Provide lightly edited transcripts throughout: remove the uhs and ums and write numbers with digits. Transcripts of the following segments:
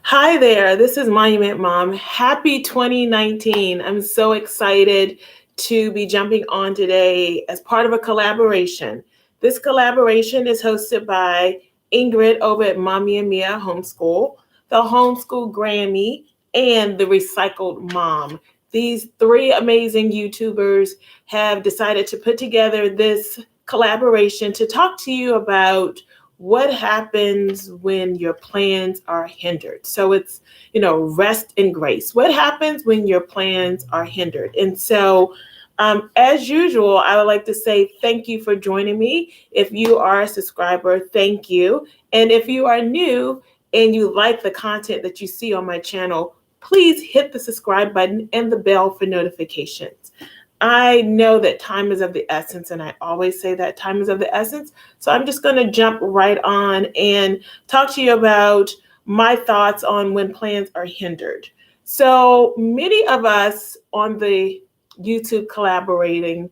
Hi there, this is Monument Mom. Happy 2019. I'm so excited to be jumping on today as part of a collaboration. This collaboration is hosted by Ingrid over at Mommy and Mia Homeschool, the Homeschool Grammy, and the Recycled Mom. These three amazing YouTubers have decided to put together this collaboration to talk to you about what happens when your plans are hindered. So it's, rest and grace. What happens when your plans are hindered? And so, as usual, I would like to say thank you for joining me. If you are a subscriber, thank you. And if you are new and you like the content that you see on my channel, please hit the subscribe button and the bell for notifications. I know that time is of the essence, and I always say that time is of the essence. So I'm just going to jump right on and talk to you about my thoughts on when plans are hindered. So many of us on the YouTube collaborating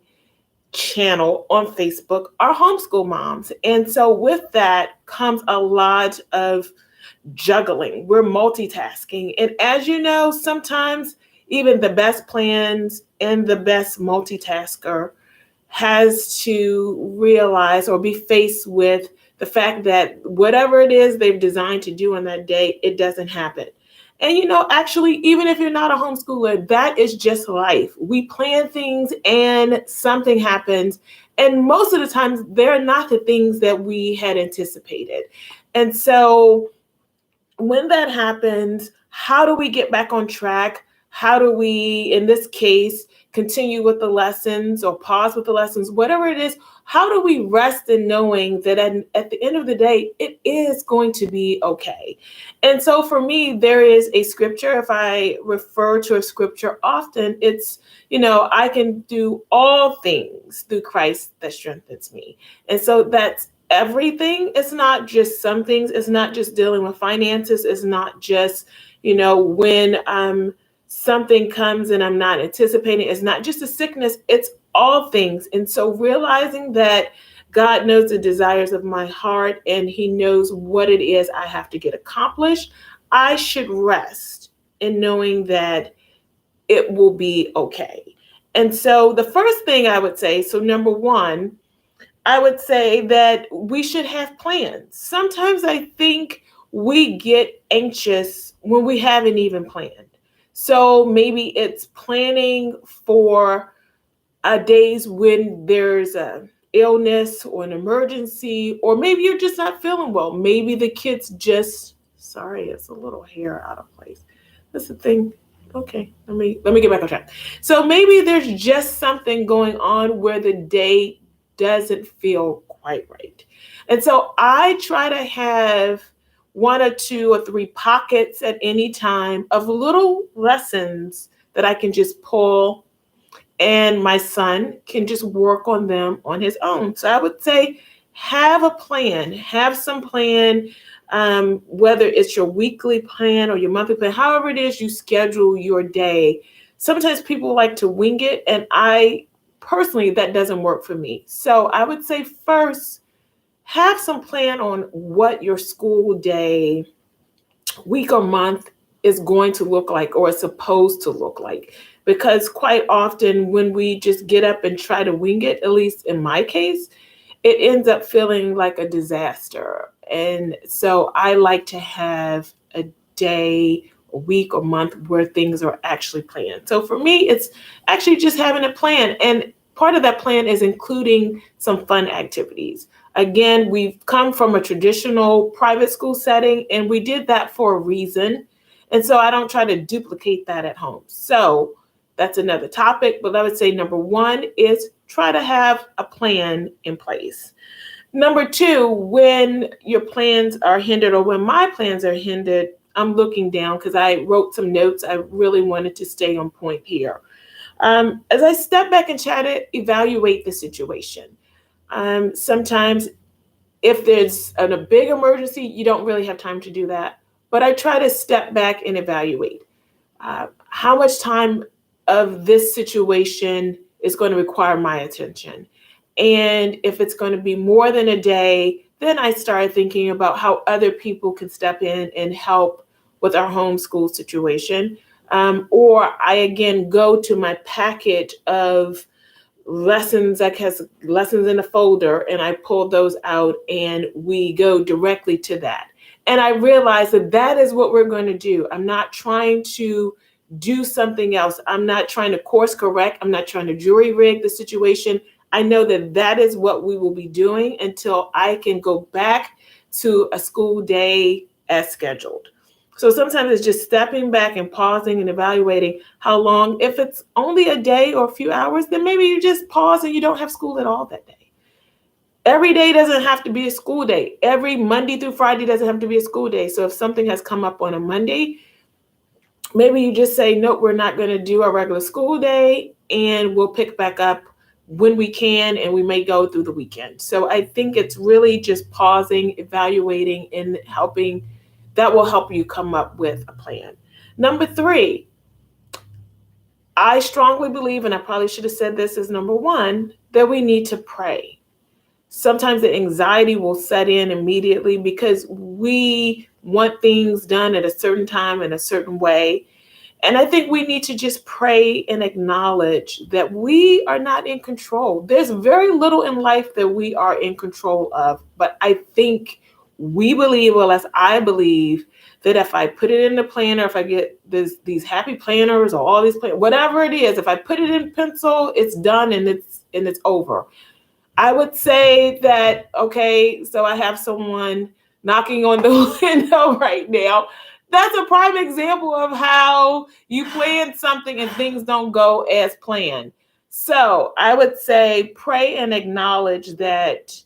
channel on Facebook are homeschool moms. And so with that comes a lot of juggling. We're multitasking. And as you know, sometimes even the best plans and the best multitasker has to realize or be faced with the fact that whatever it is they've designed to do on that day, it doesn't happen. And actually, even if you're not a homeschooler, that is just life. We plan things and something happens. And most of the times, they're not the things that we had anticipated. And so when that happens, how do we get back on track? How do we, in this case, continue with the lessons or pause with the lessons, whatever it is? How do we rest in knowing that at the end of the day, it is going to be okay? And so for me, there is a scripture. If I refer to a scripture often, it's, I can do all things through Christ that strengthens me. And so that's everything. It's not just some things. It's not just dealing with finances. It's not just, when something comes and I'm not anticipating. It's not just a sickness. It's all things. And so realizing that God knows the desires of my heart and he knows what it is I have to get accomplished, I should rest in knowing that it will be okay. And so the first thing I would say, so number one, I would say that we should have plans. Sometimes I think we get anxious when we haven't even planned. So maybe it's planning for days when there's a illness or an emergency, or maybe you're just not feeling well. Maybe the kids just, sorry, it's a little hair out of place. That's the thing. Okay, let me get back on track. So maybe there's just something going on where the day doesn't feel quite right. And so I try to have one or two or three pockets at any time of little lessons that I can just pull, and my son can just work on them on his own. So I would say have a plan, have some plan, whether it's your weekly plan or your monthly plan, however it is you schedule your day. Sometimes people like to wing it, and I personally, that doesn't work for me. So I would say first, have some plan on what your school day, week or month is going to look like or is supposed to look like. Because quite often when we just get up and try to wing it, at least in my case, it ends up feeling like a disaster. And so I like to have a day, a week or month where things are actually planned. So for me, it's actually just having a plan. And part of that plan is including some fun activities. Again, we've come from a traditional private school setting, and we did that for a reason. And so I don't try to duplicate that at home. So that's another topic. But I would say number one is try to have a plan in place. Number two, when your plans are hindered or when my plans are hindered, I'm looking down because I wrote some notes. I really wanted to stay on point here. As I step back and try to evaluate the situation, sometimes if there's a big emergency, you don't really have time to do that. But I try to step back and evaluate how much time of this situation is going to require my attention. And if it's going to be more than a day, then I start thinking about how other people can step in and help with our homeschool situation. Or I again go to my packet of lessons that has lessons in a folder, and I pull those out and we go directly to that. And I realize that that is what we're going to do. I'm not trying to do something else. I'm not trying to course correct. I'm not trying to jury rig the situation. I know that that is what we will be doing until I can go back to a school day as scheduled. So sometimes it's just stepping back and pausing and evaluating how long. If it's only a day or a few hours, then maybe you just pause and you don't have school at all that day. Every day doesn't have to be a school day. Every Monday through Friday doesn't have to be a school day. So if something has come up on a Monday, maybe you just say, nope, we're not going to do our regular school day, and we'll pick back up when we can, and we may go through the weekend. So I think it's really just pausing, evaluating, and helping. That will help you come up with a plan. Number 3, I strongly believe, and I probably should have said this as number 1, that we need to pray. Sometimes the anxiety will set in immediately because we want things done at a certain time in a certain way. And I think we need to just pray and acknowledge that we are not in control. There's very little in life that we are in control of. But I think we believe, well, as I believe, that if I put it in the planner, if I get these happy planners or all these planners, whatever it is, if I put it in pencil, it's done and it's over. I would say that, okay, so I have someone knocking on the window right now. That's a prime example of how you plan something and things don't go as planned. So I would say pray and acknowledge that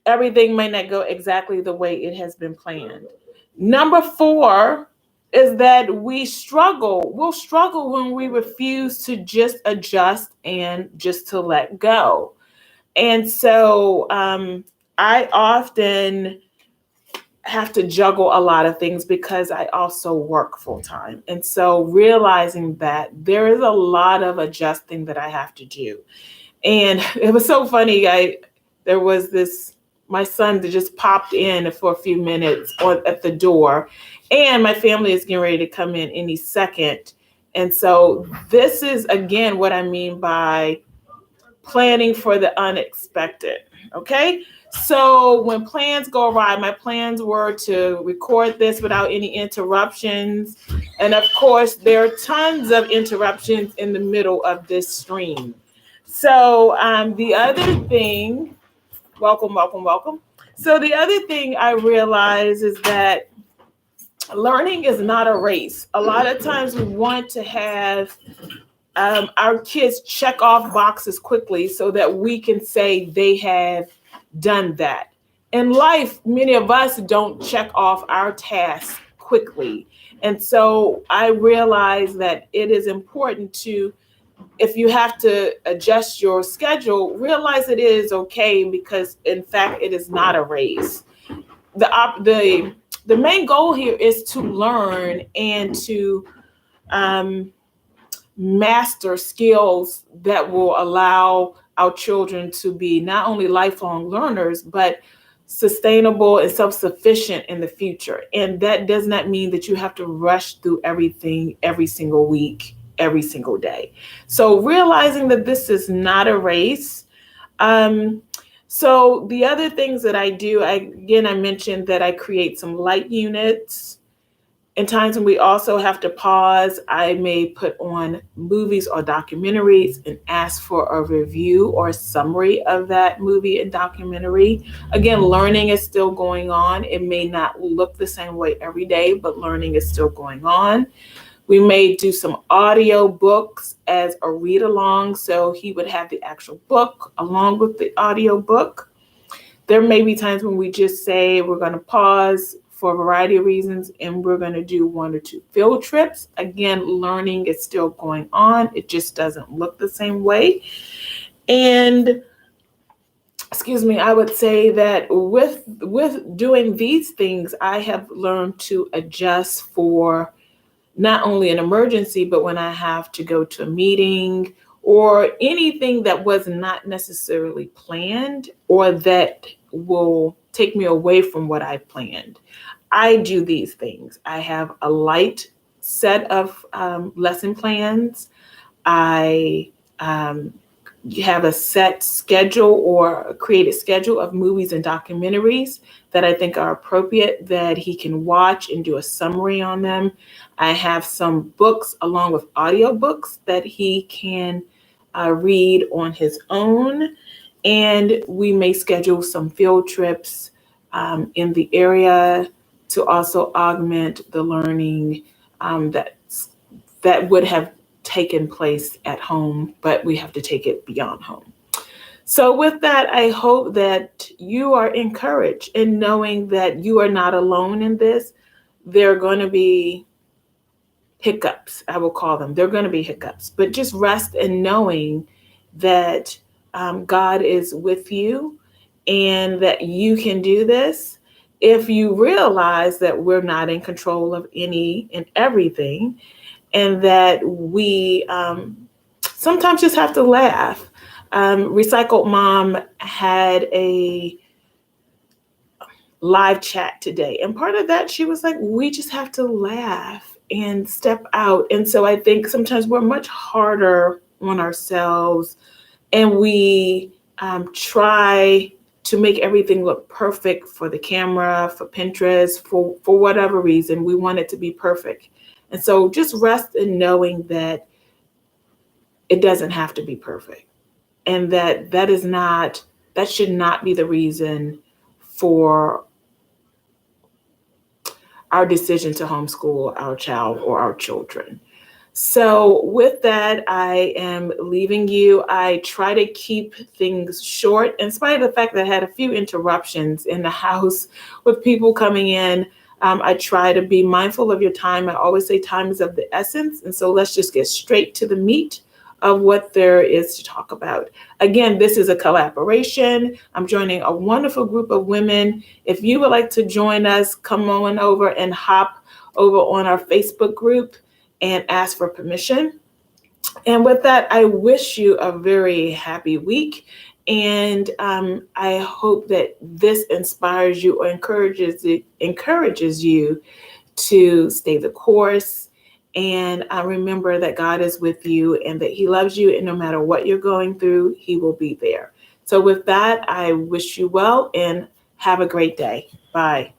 everything may not go exactly the way it has been planned. Number 4 is that we'll struggle when we refuse to just adjust and just to let go. And so I often have to juggle a lot of things because I also work full time. And so realizing that there is a lot of adjusting that I have to do. And it was so funny. There was my son that just popped in for a few minutes at the door, and my family is getting ready to come in any second. And so this is, again, what I mean by planning for the unexpected. Okay. So when plans go awry, my plans were to record this without any interruptions. And of course, there are tons of interruptions in the middle of this stream. So the other thing, welcome. So the other thing I realize is that learning is not a race. A lot of times we want to have our kids check off boxes quickly so that we can say they have done that. In life, many of us don't check off our tasks quickly. And so I realize that it is important to, if you have to adjust your schedule, realize it is okay, because in fact, it is not a race. The main goal here is to learn and to master skills that will allow our children to be not only lifelong learners, but sustainable and self-sufficient in the future. And that does not mean that you have to rush through everything every single week, every single day. So realizing that this is not a race. So the other things that I do, I mentioned that I create some light units. In times when we also have to pause, I may put on movies or documentaries and ask for a review or a summary of that movie and documentary. Again, learning is still going on. It may not look the same way every day, but learning is still going on. We may do some audio books as a read along, so he would have the actual book along with the audio book. There may be times when we just say we're going to pause for a variety of reasons, and we're going to do 1 or 2 field trips. Again, learning is still going on. It just doesn't look the same way. And I would say that with doing these things, I have learned to adjust for not only an emergency, but when I have to go to a meeting or anything that was not necessarily planned or that will take me away from what I planned. I do these things. I have a light set of lesson plans. I have a set schedule or a created schedule of movies and documentaries that I think are appropriate that he can watch and do a summary on them. I have some books along with audiobooks that he can read on his own. And we may schedule some field trips in the area to also augment the learning that would have taken place at home, but we have to take it beyond home. So with that, I hope that you are encouraged in knowing that you are not alone in this. There are going to be hiccups, I will call them. There are going to be hiccups, but just rest in knowing that God is with you and that you can do this. If you realize that we're not in control of any and everything, and that we sometimes just have to laugh. Recycled Mom had a live chat today, and part of that, she was like, we just have to laugh and step out. And so I think sometimes we're much harder on ourselves, and we try to make everything look perfect for the camera, for Pinterest, for whatever reason. We want it to be perfect. And so just rest in knowing that it doesn't have to be perfect, and that should not be the reason for our decision to homeschool our child or our children. So with that, I am leaving you. I try to keep things short in spite of the fact that I had a few interruptions in the house with people coming in. I try to be mindful of your time. I always say time is of the essence. And so let's just get straight to the meat of what there is to talk about. Again, this is a collaboration. I'm joining a wonderful group of women. If you would like to join us, come on over and hop over on our Facebook group and ask for permission. And with that, I wish you a very happy week. And I hope that this inspires you or encourages you to stay the course. And remember that God is with you and that he loves you. And no matter what you're going through, he will be there. So with that, I wish you well and have a great day. Bye.